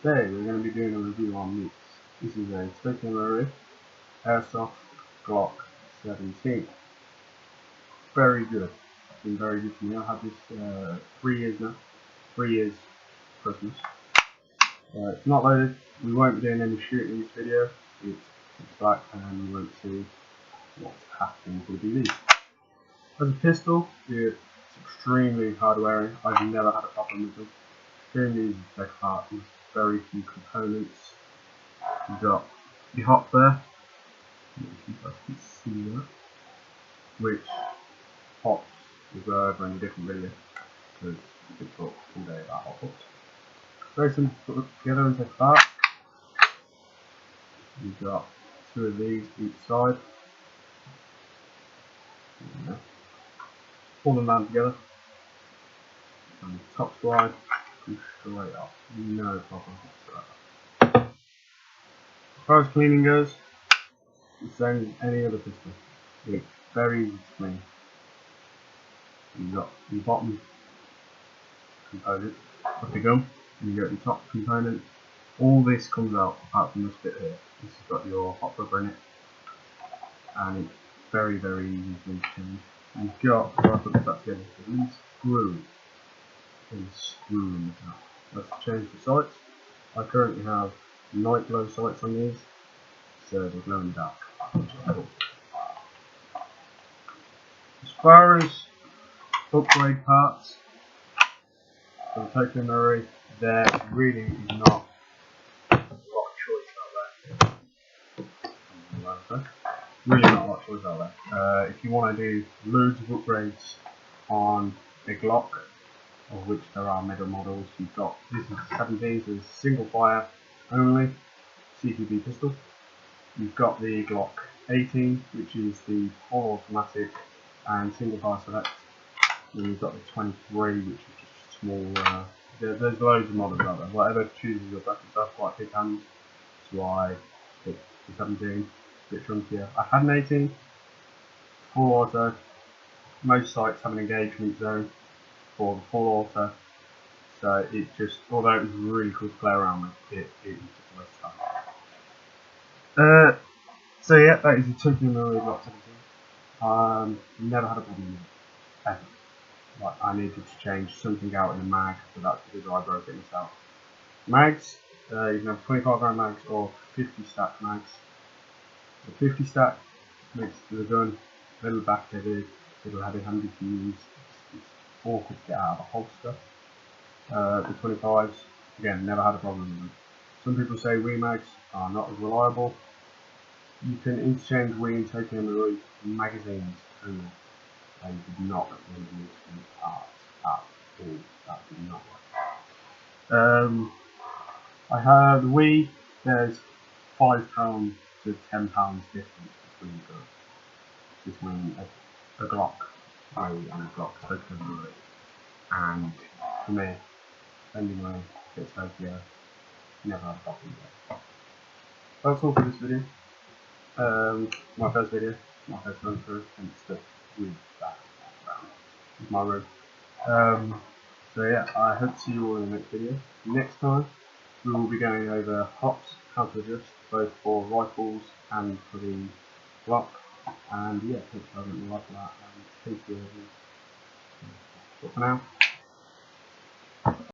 Today we're going to be doing a review on this. This is a TM Airsoft Glock 17. Very good. It's been very good for me. I've had this 3 years now. 3 years Christmas. It's not loaded. We won't be doing any shooting in this video. It's back and we won't see what's happening with the BB. As a pistol, it's extremely hard wearing. I've never had a problem with them. Extremely easy to take apart. There's very few components. You've got the hop there, if you guys can see that, which hops is over in a different video because you could talk all day about hot hops. Very simple to put together and take apart. You've got 2 of these each side. Pull them down together, and the top slide comes straight off, no problem whatsoever. As far as cleaning goes, it's the same as any other pistol. It's very easy to clean. You've got the bottom component of the gun, and you've got the top component. All this comes out apart from this bit here. This has got your hot rubber in it, and it's very, very easy to change. You've got, before I put this back together, a screw in the top. Let's change the sights. I currently have night glow sights on these, so they glow in the dark. As far as upgrade parts for the TM Glock, there really is not a lot of choice out there. Really not a lot of choice out there. If you want to do loads of upgrades on a Glock, of which there are middle models, you've got, this is 17, so it's single fire only CQB pistol. You've got the Glock 18, which is the full automatic and single fire select. Then you've got the 23, which is just small. There's loads of models out there. Whatever chooses your preference. I've quite big hands, so I picked the 17, a bit chunkier. I had an 18, full auto. Most sites have an engagement zone for the full auto, so it just, although it was really cool to play around with, it was just a waste of time. So yeah, that is the TM Glock 17. Never had a problem with it, ever. Like, I needed to change something out in the mag, but that's because I broke it myself. Mags, you can have 25 round mags or 50 stack mags. The 50 stack makes the gun a little back heavy, a little heavy handy to use. It's awkward to get out of a holster. The 25s, again, never had a problem with them. Some people say Wii mags are not as reliable. You can interchange Wii and TM Glock magazines only. They did not recommend using parts at all. That did not work. I have the Wii. There's £5 to £10 difference between a Glock Wii and a Glock TM Glock. And for me, spending money to Tokyo, never had a problem with it. That's all for this video. My first video, my first run through, and stuff with that background is my room. So yeah, I hope to see you all in the next video. Next time we will be going over hops, how to adjust both for rifles and for the Glock. And yeah, hope I didn't like that, and thank you. But for now.